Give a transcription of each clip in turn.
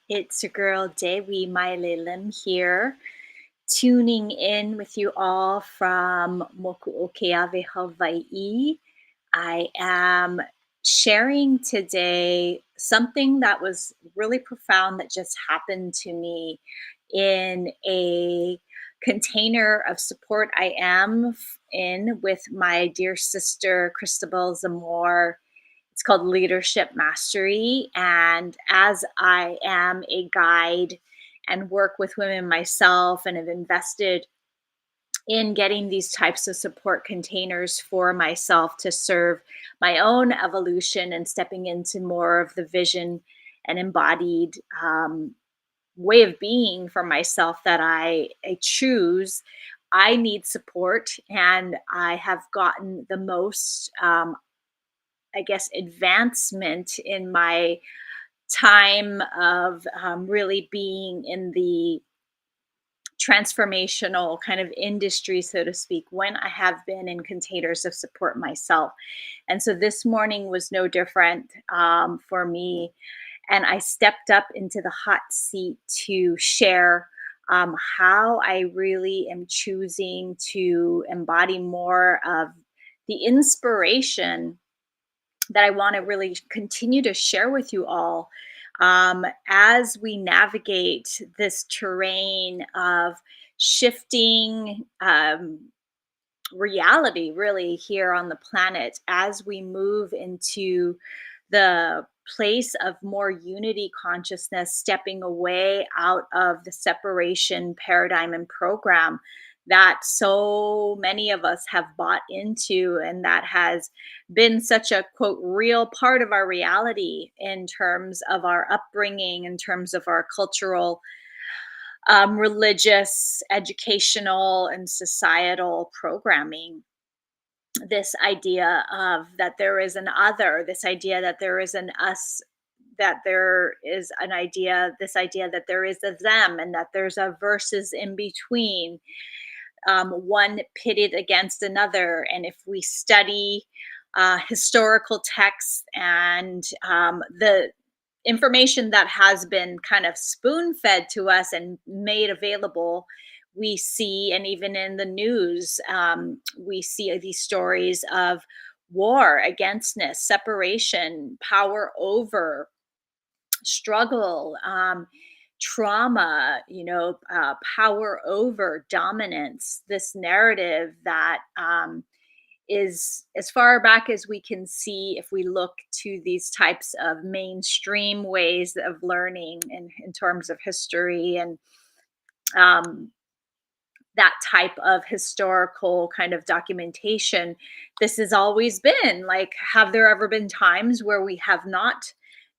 It's your girl Dewi Lim here, tuning in with you all from Mokuokeave, Hawaii. I am sharing today something that was really profound that just happened to me in a container of support I am in with my dear sister, Christabel Zamore. It's called Leadership Mastery. And as I am a guide and work with women myself and have invested in getting these types of support containers for myself to serve my own evolution and stepping into more of the vision and embodied way of being for myself that I choose. I need support, and I have gotten the most I guess, advancement in my time of really being in the transformational kind of industry, so to speak, when I have been in containers of support myself. And so this morning was no different for me. And I stepped up into the hot seat to share how I really am choosing to embody more of the inspiration that I want to really continue to share with you all as we navigate this terrain of shifting reality, really, here on the planet, as we move into the place of more unity consciousness, stepping away out of the separation paradigm and program that so many of us have bought into, and that has been such a quote real part of our reality in terms of our upbringing, in terms of our cultural, religious, educational, and societal programming. This idea of that there is an other, this idea that there is an us, that there is an idea, this idea that there is a them, and that there's a versus in between, one pitted against another. And if we study historical texts and the information that has been kind of spoon fed to us and made available, we see, and even in the news, we see these stories of war, againstness, separation, power over, struggle, trauma, power over, dominance, this narrative that is as far back as we can see if we look to these types of mainstream ways of learning in terms of history and um, that type of historical kind of documentation. This has always been like, have there ever been times where we have not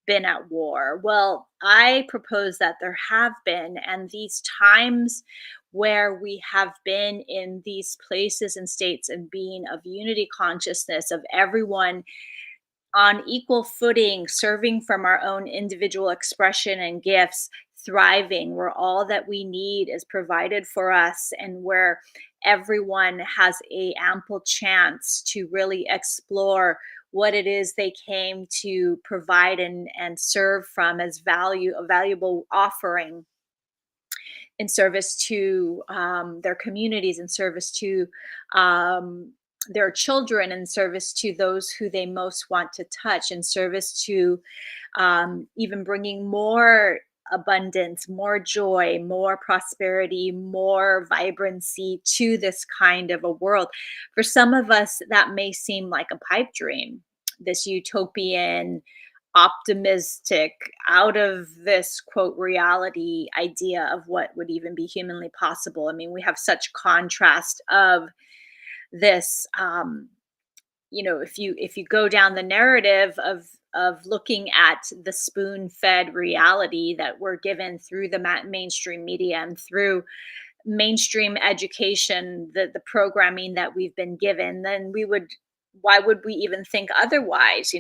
been at war? Well, I propose that there have been, and these times where we have been in these places and states and being of unity consciousness, of everyone on equal footing, serving from our own individual expression and gifts, thriving, where all that we need is provided for us, and where everyone has a ample chance to really explore what it is they came to provide and serve from as a valuable offering in service to their communities, in service to um, their children, in service to those who they most want to touch, in service to even bringing more abundance, more joy, more prosperity, more vibrancy to this kind of a world. For some of us, that may seem like a pipe dream, this utopian, optimistic, out of this quote reality idea of what would even be humanly possible. I mean, we have such contrast of this if you go down the narrative of looking at the spoon-fed reality that we're given through the mainstream media and through mainstream education, the programming that we've been given, then why would we even think otherwise?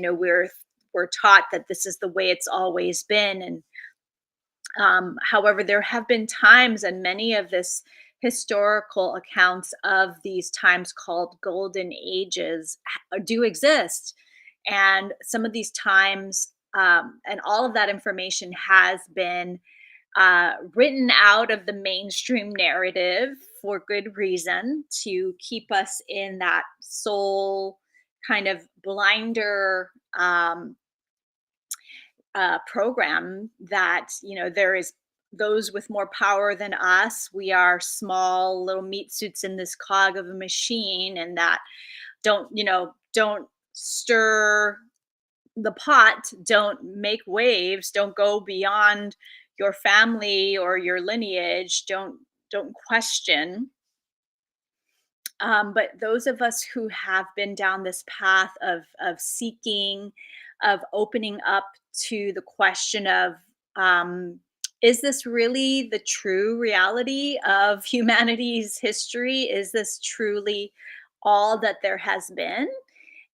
We're taught that this is the way it's always been. And however, there have been times, and many of this historical accounts of these times called golden ages do exist. And some of these times and all of that information has been written out of the mainstream narrative for good reason to keep us in that soul kind of blinder program that there is those with more power than us. We are small little meat suits in this cog of a machine, and that don't stir the pot, don't make waves, don't go beyond your family or your lineage, don't question. But those of us who have been down this path of seeking, of opening up to the question of, um, is this really the true reality of humanity's history? Is this truly all that there has been?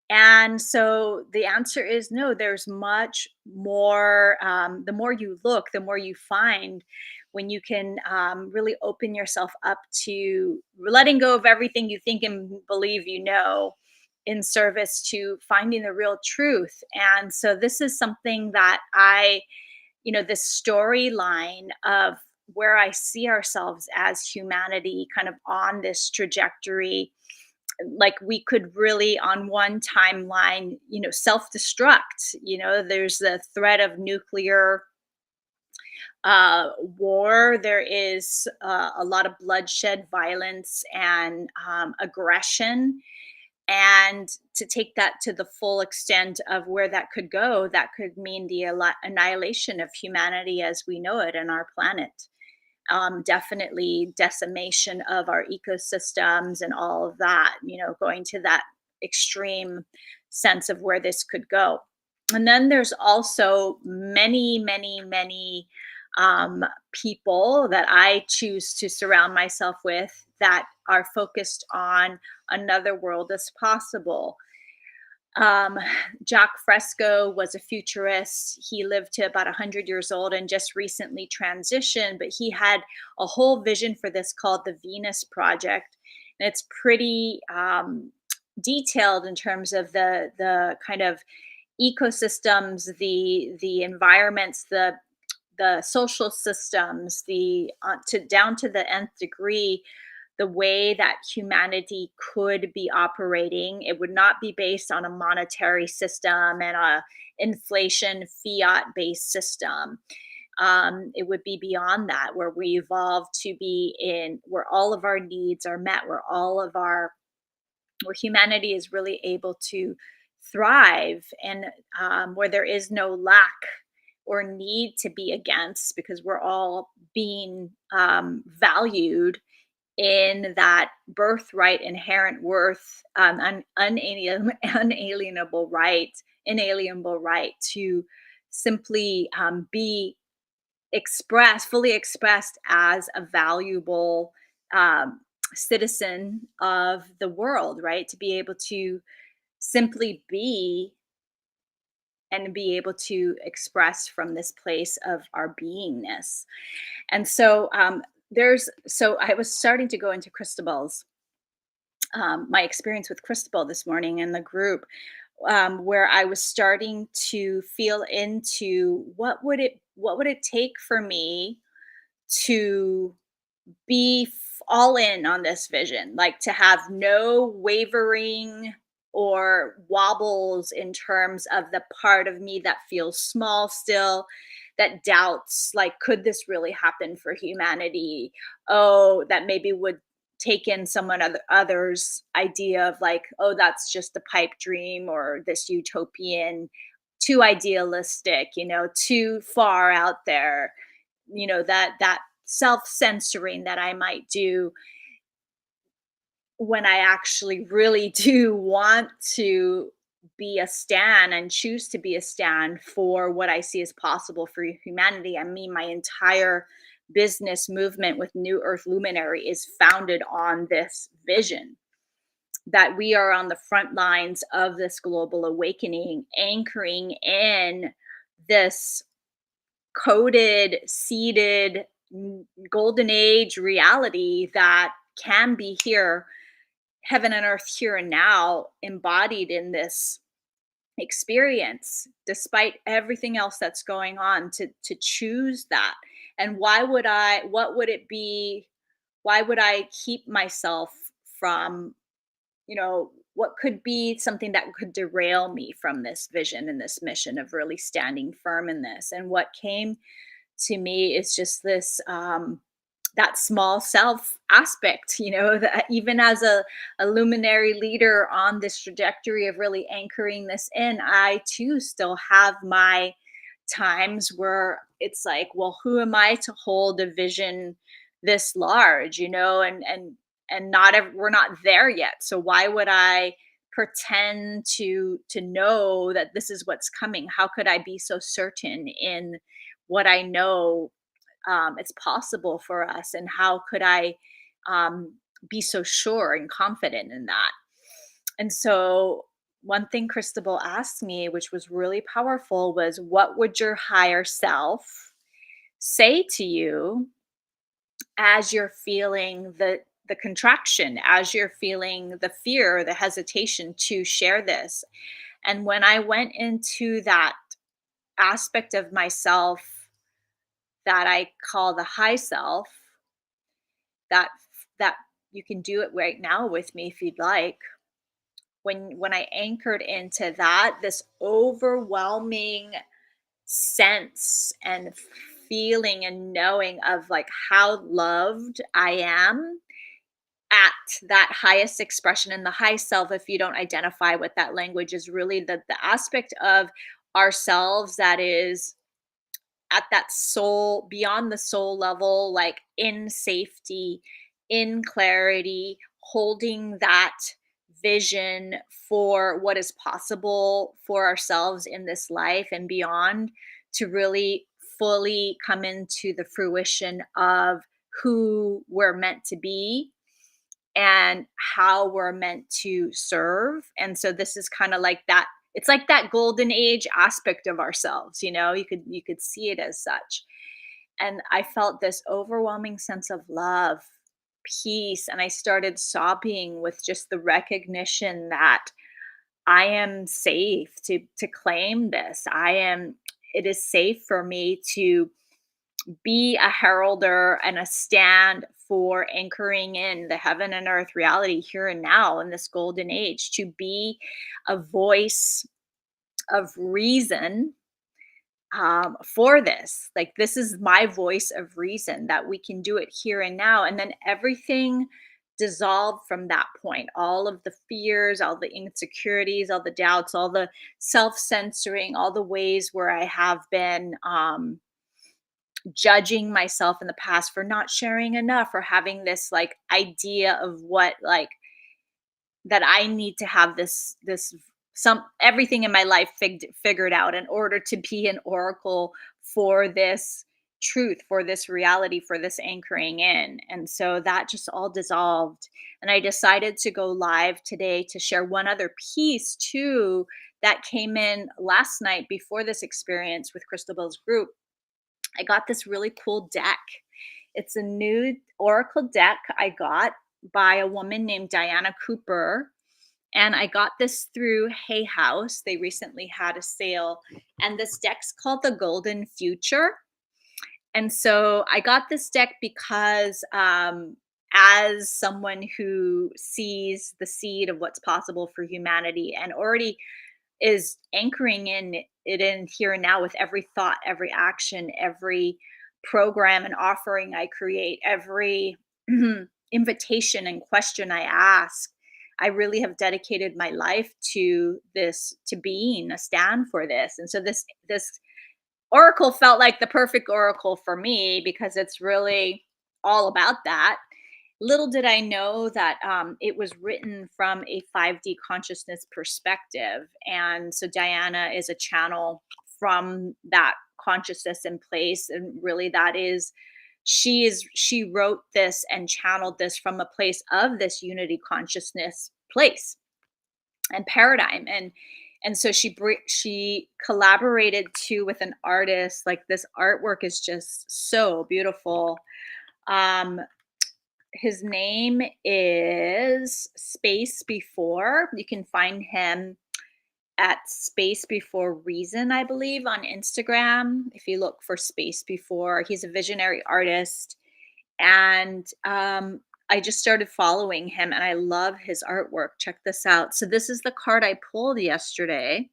And so the answer is no, there's much more. The more you look, the more you find when you can really open yourself up to letting go of everything you think and believe in service to finding the real truth. And so this is something that this storyline of where I see ourselves as humanity kind of on this trajectory, like we could really on one timeline self-destruct. There's the threat of nuclear war. There is a lot of bloodshed, violence, and aggression. And to take that to the full extent of where that could go, that could mean the annihilation of humanity as we know it and our planet. Definitely decimation of our ecosystems and all of that, going to that extreme sense of where this could go. And then there's also many, many, many people that I choose to surround myself with that are focused on another world as possible. um, Jacques Fresco was a futurist. He lived to about 100 years old and just recently transitioned, but he had a whole vision for this called the Venus Project. And it's pretty detailed in terms of the kind of ecosystems, the environments, the social systems, the to down to the nth degree, the way that humanity could be operating. It would not be based on a monetary system and a inflation fiat based system. It would be beyond that, where we evolve to be in where all of our needs are met, where humanity is really able to thrive, and where there is no lack or need to be against, because we're all being valued in that birthright, inherent worth, unalienable right, inalienable right to simply be expressed, fully expressed as a valuable um, citizen of the world, right? To be able to simply be and be able to express from this place of our beingness. And so so I was starting to go into Christabel's my experience with Christabel this morning in the group, where I was starting to feel into what would it take for me to be all in on this vision, like to have no wavering or wobbles in terms of the part of me that feels small still, that doubts, like, could this really happen for humanity? Oh, that maybe would take in someone other's idea of like, oh, that's just a pipe dream or this utopian, too idealistic, too far out there, that self-censoring that I might do when I actually really do want to be a stan and choose to be a stan for what I see as possible for humanity. I mean, my entire business movement with New Earth Luminary is founded on this vision that we are on the front lines of this global awakening, anchoring in this coded, seeded, golden age reality that can be here, heaven and earth here and now, embodied in this experience despite everything else that's going on, to choose that. And what would it be, why would I keep myself from, what could be something that could derail me from this vision and this mission of really standing firm in this. And what came to me is just this, that small self aspect, that even as a luminary leader on this trajectory of really anchoring this in, I too still have my times where it's like, well, who am I to hold a vision this large, and we're not there yet. So why would I pretend to know that this is what's coming? How could I be so certain in what I know, it's possible for us, and how could I, be so sure and confident in that? And so one thing Christabel asked me, which was really powerful, was what would your higher self say to you as you're feeling the contraction, as you're feeling the fear, the hesitation to share this? And when I went into that aspect of myself that I call the high self, that that you can do it right now with me if you'd like. When I anchored into that, this overwhelming sense and feeling and knowing of like how loved I am at that highest expression. And the high self, if you don't identify with that language, is really the aspect of ourselves that is at that soul, beyond the soul level, like in safety, in clarity, holding that vision for what is possible for ourselves in this life and beyond, to really fully come into the fruition of who we're meant to be and how we're meant to serve. And so this is kind of like that, it's like that golden age aspect of ourselves, you could see it as such. And I felt this overwhelming sense of love, peace, and I started sobbing with just the recognition that I am safe to claim this. It is safe for me to be a heralder and a stand for anchoring in the heaven and earth reality here and now in this golden age, to be a voice of reason, for this. Like, this is my voice of reason that we can do it here and now. And then everything dissolved from that point. All of the fears, all the insecurities, all the doubts, all the self censoring, all the ways where I have been, judging myself in the past for not sharing enough, or having this like idea of what, like, that I need to have this some everything in my life figured out in order to be an oracle for this truth, for this reality, for this anchoring in. And so that just all dissolved. And I decided to go live today to share one other piece too that came in last night before this experience with Christabel's group. I got this really cool deck. It's a new oracle deck I got by a woman named Diana Cooper. And I got this through Hay House. They recently had a sale. And this deck's called the Golden Future. And so I got this deck because, as someone who sees the seed of what's possible for humanity and already is anchoring in it in here and now with every thought, every action, every program and offering I create, every invitation and question I ask. I really have dedicated my life to this, to being a stand for this. And so this oracle felt like the perfect oracle for me because it's really all about that. Little did I know that, it was written from a 5D consciousness perspective. And so Diana is a channel from that consciousness in place. And really, she wrote this and channeled this from a place of this unity consciousness place and paradigm. And so she collaborated too with an artist. Like, this artwork is just so beautiful. Um, his name is Space Before. You can find him at Space Before Reason, I believe, on Instagram. If you look for Space Before, he's a visionary artist. And I just started following him and I love his artwork. Check this out. So, this is the card I pulled yesterday,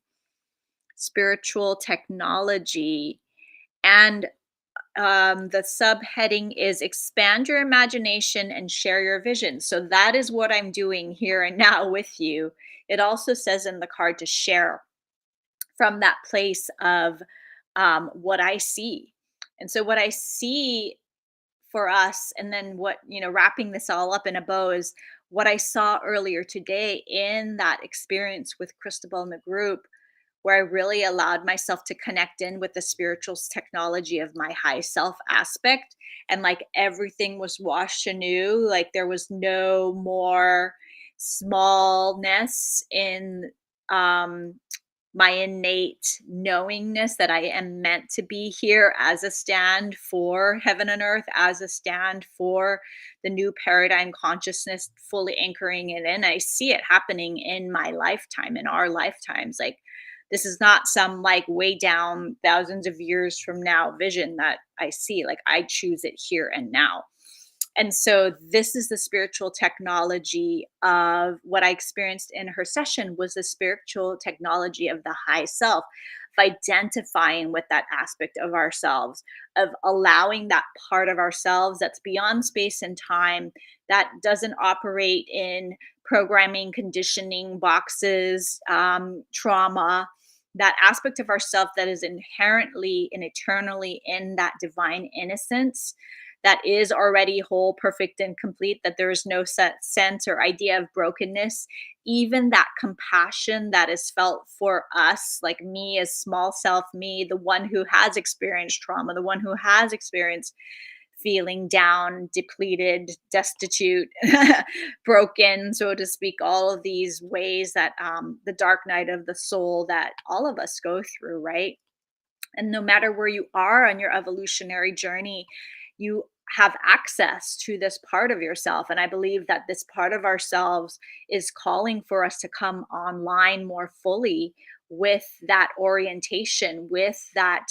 Spiritual Technology. And the subheading is expand your imagination and share your vision. So that is what I'm doing here and now with you. It also says in the card to share from that place of what I see. And so, what I see for us, and then what, wrapping this all up in a bow is what I saw earlier today in that experience with Cristobal and the group, where I really allowed myself to connect in with the spiritual technology of my high self aspect. And like everything was washed anew, like there was no more smallness in um, my innate knowingness that I am meant to be here as a stand for heaven and earth, as a stand for the new paradigm consciousness, fully anchoring it in. I see it happening in my lifetime, in our lifetimes. Like, this is not some like way down thousands of years from now vision that I see. Like, I choose it here and now. And so this is the spiritual technology of what I experienced in her session was the spiritual technology of the high self, of identifying with that aspect of ourselves, of allowing that part of ourselves that's beyond space and time, that doesn't operate in programming, conditioning, boxes, trauma, that aspect of ourself that is inherently and eternally in that divine innocence, that is already whole, perfect, and complete, that there is no sense or idea of brokenness. Even that compassion that is felt for us, like me as small self, me, the one who has experienced trauma, the one who has experienced feeling down, depleted, destitute, broken, so to speak, all of these ways that the dark night of the soul that all of us go through, right? And no matter where you are on your evolutionary journey, you have access to this part of yourself. And I believe that this part of ourselves is calling for us to come online more fully with that orientation, with that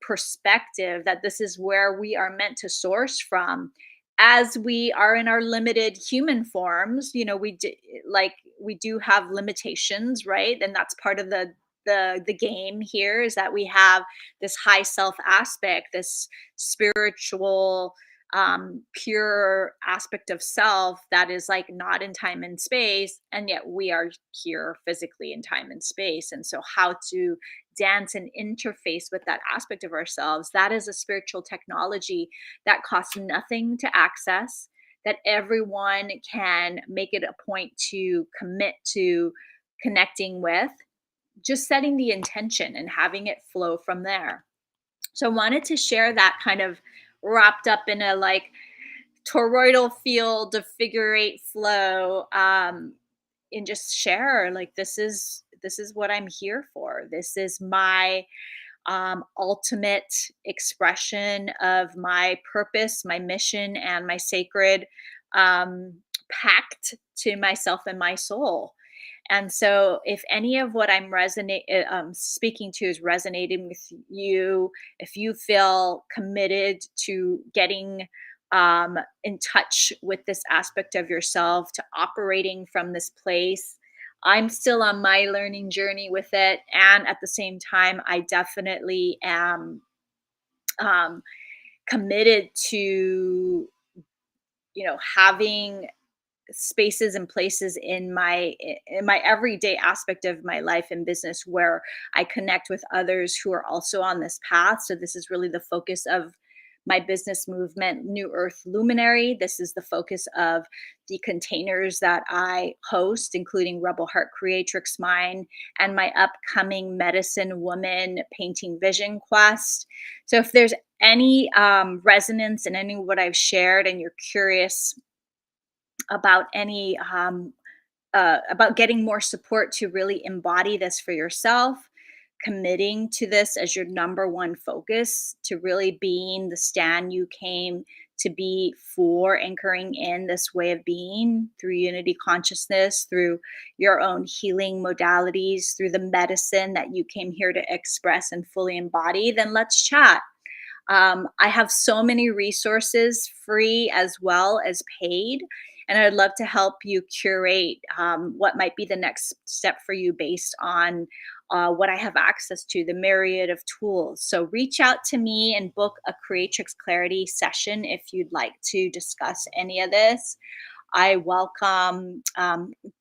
perspective, that this is where we are meant to source from. As we are in our limited human forms, we do have limitations, right? And that's part of the game here, is that we have this high self aspect, this spiritual pure aspect of self that is like not in time and space, and yet we are here physically in time and space. And so, how to dance and interface with that aspect of ourselves, that is a spiritual technology that costs nothing to access, that everyone can make it a point to commit to connecting with, just setting the intention and having it flow from there. So I wanted to share that kind of wrapped up in a like toroidal field of figure eight flow, and just share like this is what I'm here for. This is my ultimate expression of my purpose, my mission, and my sacred um, pact to myself and my soul. And so, if any of what I'm speaking to is resonating with you, if you feel committed to getting in touch with this aspect of yourself, to operating from this place, I'm still on my learning journey with it. And at the same time, I definitely am um, committed to, having spaces and places in my everyday aspect of my life and business where I connect with others who are also on this path. So this is really the focus of my business movement, New Earth Luminary. This is the focus of the containers that I host, including Rebel Heart Creatrix Mine and my upcoming Medicine Woman Painting Vision Quest. So if there's any resonance in any of what I've shared and you're curious about any about getting more support to really embody this for yourself, committing to this as your number one focus, to really being the stand you came to be for, anchoring in this way of being through unity consciousness, through your own healing modalities, through the medicine that you came here to express and fully embody, then let's chat. I have so many resources, free as well as paid, and I'd love to help you curate what might be the next step for you based on what I have access to, the myriad of tools. So reach out to me and book a Creatrix Clarity session if you'd like to discuss any of this. I welcome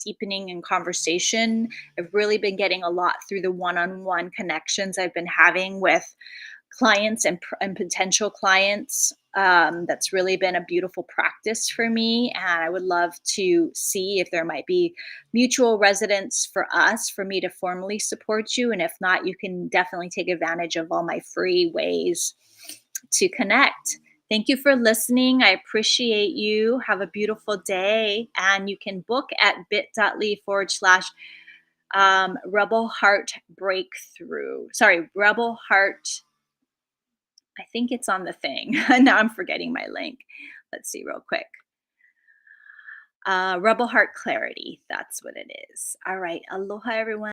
deepening in conversation. I've really been getting a lot through the one on one connections I've been having with clients and potential clients. That's really been a beautiful practice for me. And I would love to see if there might be mutual resonance for us, for me to formally support you. And if not, you can definitely take advantage of all my free ways to connect. Thank you for listening. I appreciate you. Have a beautiful day. And you can book at bit.ly/, Rebel Heart Breakthrough. Sorry, Rebel Heart. I think it's on the thing. Now I'm forgetting my link. Let's see real quick. Rebel Heart Clarity. That's what it is. All right. Aloha, everyone.